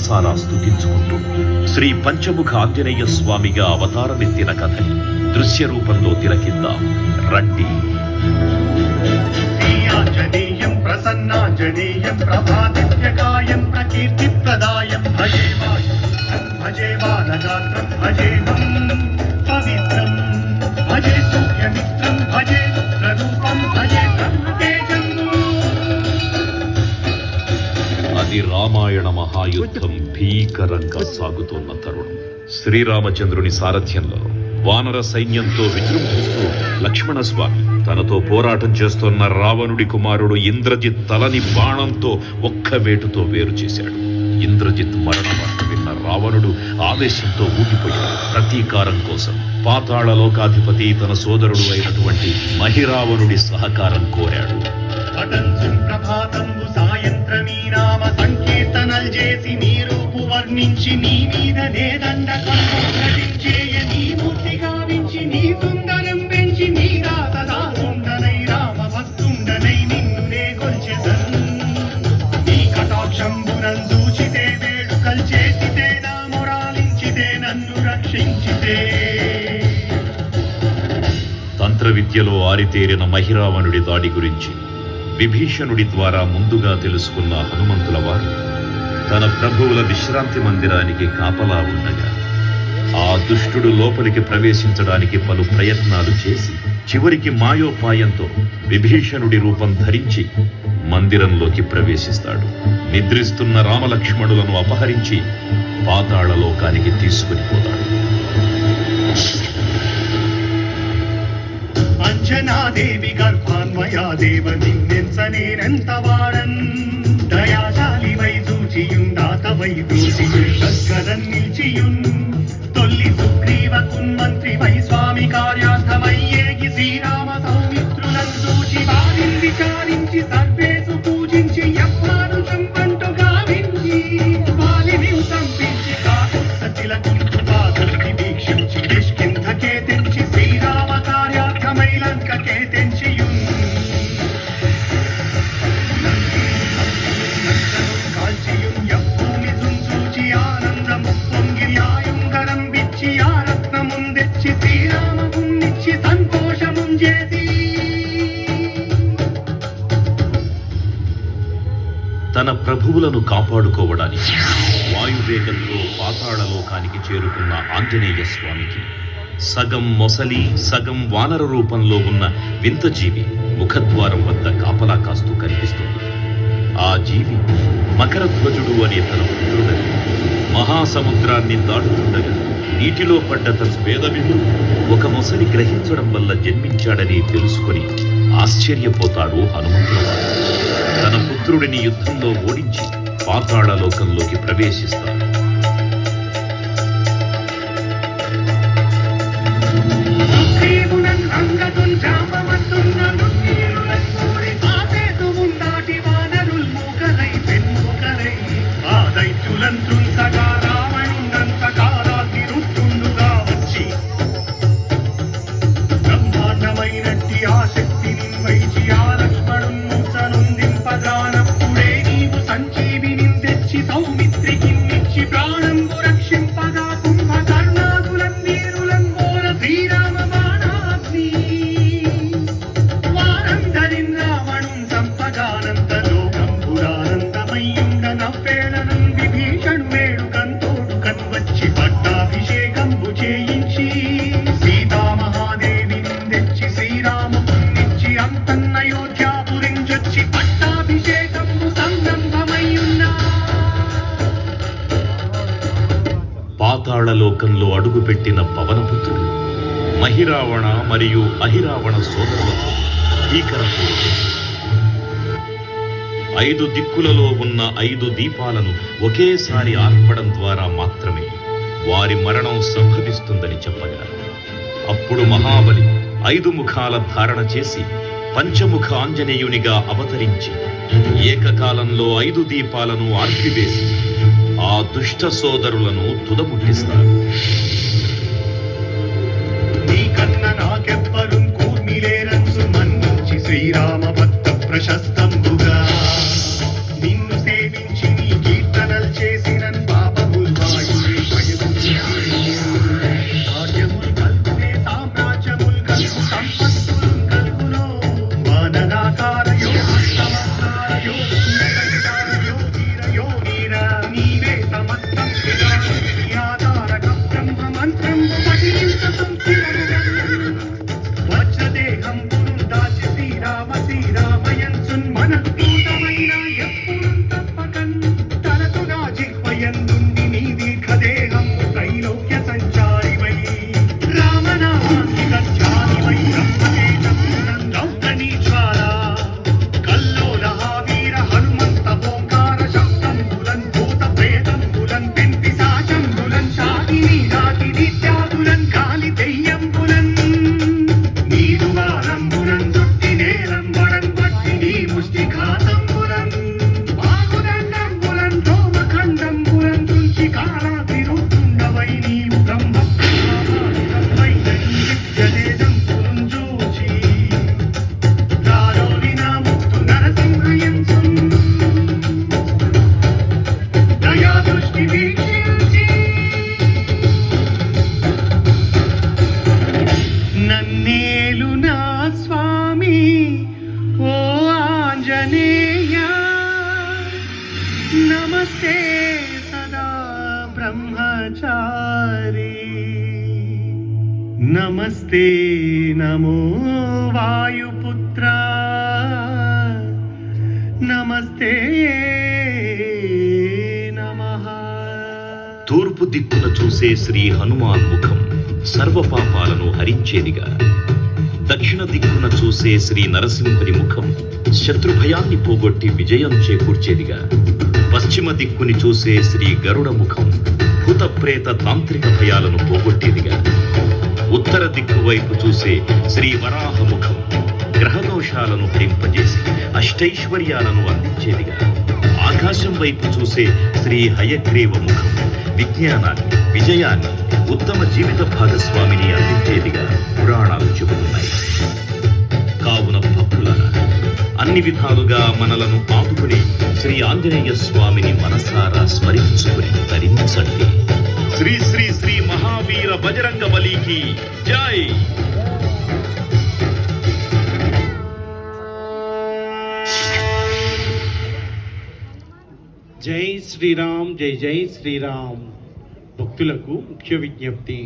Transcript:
సారా స్తుతించుకుంటూ శ్రీ పంచముఖ ఆంజనేయ స్వామిగా అవతారమెత్తిన కథని దృశ్య రూపంలో తిలకిద్దాం రండి. ఆంజనేయం ప్రసన్నాంజనేయం ప్రభాదిత్యకాయం ప్రకీర్తిప్రదాయం భజే భజే బాలగాత్రం భజే పవిత్రం భజే సూర్యమిత్రం భజే రుద్రరూపం భజే తేజం. అది రామాయణ మహాయుద్ధం భీకరంగా సాగుతోన్న తరుణం. శ్రీరామచంద్రుని సారథ్యంలో వానర సైన్యంతో విజృంభిస్తూ లక్ష్మణస్వామి తనతో పోరాటం చేస్తున్న రావణుడి కుమారుడు ఇంద్రజిత్ తలని బాణంతో ఒక్క వేటుతో వేరు చేశాడు. ఇంద్రజిత్ మరణ వార్త విన్న రావణుడు ఆవేశంతో ఊగిపోయాడు. ప్రతీకారం కోసం పాతాళ లోకాధిపతి తన సోదరుడు అయినటువంటి మహిరావణుడి సహకారం కోరాడు. సాయంత్రమీ నామ సంకీర్తనల్ చేసి నీ రూపు వర్ణించి నీ మీద నేదండచేయ నీ మూర్తి గావించి నీ సుందరం పెంచి నీ దాసదాసుండనై రామ భక్తుండనై నిన్ను నే కొల్చెదన్. నీ కటాక్షంబునం దూచితే వేడుకల్ చేసితే నా మొరాలించితే నన్ను రక్షించితే. తంత్ర విద్యలో ఆరితేరిన మహిరావణుడి దాడి గురించి విభీషణుడి ద్వారా ముందుగా తెలుసుకున్న హనుమంతుల వారు తన ప్రభువుల విశ్రాంతి మందిరానికి కాపలా ఉండగా ఆ దుష్టుడు లోపలికి ప్రవేశించడానికి పలు ప్రయత్నాలు చేసి చివరికి మాయోపాయంతో విభీషణుడి రూపం ధరించి మందిరంలోకి ప్రవేశిస్తాడు. నిద్రిస్తున్న రామలక్ష్మణులను అపహరించి పాతాళ లోకానికి తీసుకుని పోతాడు. అంజనాదేవి గర్భాన్వయా దేవ నిన్నెంత వాడన్ దయాశాలి వై దూచియుండాత వై దూచియున్ నిల్చియున్ తొల్లి సుగ్రీవ కున్మంత్రి వై స్వామి కార్యార్థమయ్యేగి శ్రీరామ సౌమిత్రులను దూచి వారిని విచారించి సర్వేసు పూజించి ఎప్పాను చంపంటు గావించి వాలిని సంపించి కాకు సచిల కుంటు పాదరికి వీక్షించి కిష్కింధకే తెంచి శ్రీరామ కార్యార్థమై లంకకే తెంచియున్ కాల్చియున్ యప్పూమి సుంచూచి ఆనందము పొంగి ఆయుంగరం విచ్చి ఆ రత్నముందెచ్చి శ్రీరామమున్నిచ్చి సంతోషముంజేసి. తన ప్రభువులను కాపాడుకోవడానికి వాయువేగంతో పాతాళలోకానికి చేరుకున్న ఆంజనేయ స్వామికి సగం మొసలి సగం వానర రూపంలో ఉన్న వింత జీవి ముఖద్వారం వద్ద కాపలా కాస్తూ కనిపిస్తుంది. ఆ జీవి మకరధ్వజుడు అనే తన పుత్రుడని మహాసముద్రాన్ని దాటుతుండగా నీటిలో పడ్డ తన వేదవిధుడు ఒక మొసలి గ్రహించడం వల్ల జన్మించాడని తెలుసుకొని ఆశ్చర్యపోతాడు హనుమంతుల వారు. తన పుత్రుడిని యుద్ధంలో ఓడించి పాతాళ లోకంలోకి ప్రవేశిస్తాడు. బ్రహ్మాండమైనట్టి ఆ శక్తిని వైచి ఆ లక్ష్మణున్నుందింపగానప్పుడే నీవు సంజీవిని తెచ్చి సౌమిత్రికి నిచ్చి ప్రాణంబు రక్షింపగా కుంభకర్ణాకులం వీరులం మోర శ్రీరామ బాణాగ్ని వారందరిన్ రావణుం సంపగానంత లోకంబురానందమయ్యుండ నవ్వేళనం విభీషణు వేడుకంతోడు కన్వచ్చి పట్టాభిషేకంబు చేయించి సీతామహాదేవిని తెచ్చి శ్రీరామునిచ్చి అంతన్నయోధ్యాపురించొచ్చి పట్టాభిషేకంబు సంరంభమయ్యున్నా. పాతాళ లోకంలో అడుగుపెట్టిన పవనపుత్రుడు మహిరావణ మరియు అహిరావణ సోదరులతో భీకరంగా 5 దిక్కులలో ఉన్న 5 దీపాలను ఒకేసారి ఆర్పడం ద్వారా మాత్రమే వారి మరణం సంభవిస్తుందని చెప్పగా అప్పుడు మహాబలి 5 ముఖాల ధారణ చేసి పంచముఖ ఆంజనేయునిగా అవతరించి ఏకకాలంలో 5 దీపాలను ఆర్పివేసి ఆ దుష్ట సోదరులను తుదముట్టిస్తారు. నీకన్న నాకెవ్వరు కూర్మిలేరంచు మన్నించి శ్రీరామ భక్త ప్రశస్తంబుగా నిన్ను సేవించి నీ కీర్తనలు చేసిన వీక్షించి నన్నేలు నా స్వామి ఓ ఆంజనేయ నమస్తే సదా బ్రహ్మచారి నమస్తే నమో వాయుపుత్ర నమస్తే నమః. తూర్పు దిక్కున చూసే శ్రీ హనుమాన్ ముఖం సర్వ పాపాలను హరించేదిగా, దక్షిణ దిక్కున చూసే శ్రీ నరసింహుని ముఖం శత్రుభయాన్ని పోగొట్టి విజయం చేకూర్చేదిగా, పశ్చిమ దిక్కుని చూసే శ్రీ గరుడ ముఖం భూత ప్రేత తాంత్రిక భయాలను పోగొట్టేదిగా, ఉత్తర దిక్కు వైపు చూసే శ్రీ వరాహ ముఖం గ్రహదోషాలను హరింపజేసి అష్టైశ్వర్యాలను అందించేదిగా, ఆకాశం వైపు చూసే శ్రీ హయగ్రీవ ముఖం విజ్ఞానాన్ని, విజయాన్ని, ఉత్తమ జీవిత భాగస్వామిని అందించేదిగా పురాణాలు చెబుతున్నాయి. కావున భక్తులారా, అన్ని విధాలుగా మనలను ఆదుకుని శ్రీ ఆంజనేయ స్వామిని మనసారా స్మరించుకుని తరించండి. శ్రీ శ్రీ శ్రీ మహావీర బజరంగ బలికి జై. జై శ్రీరామ్, జై జై శ్రీరామ్. భక్తులకు ముఖ్య విజ్ఞప్తి.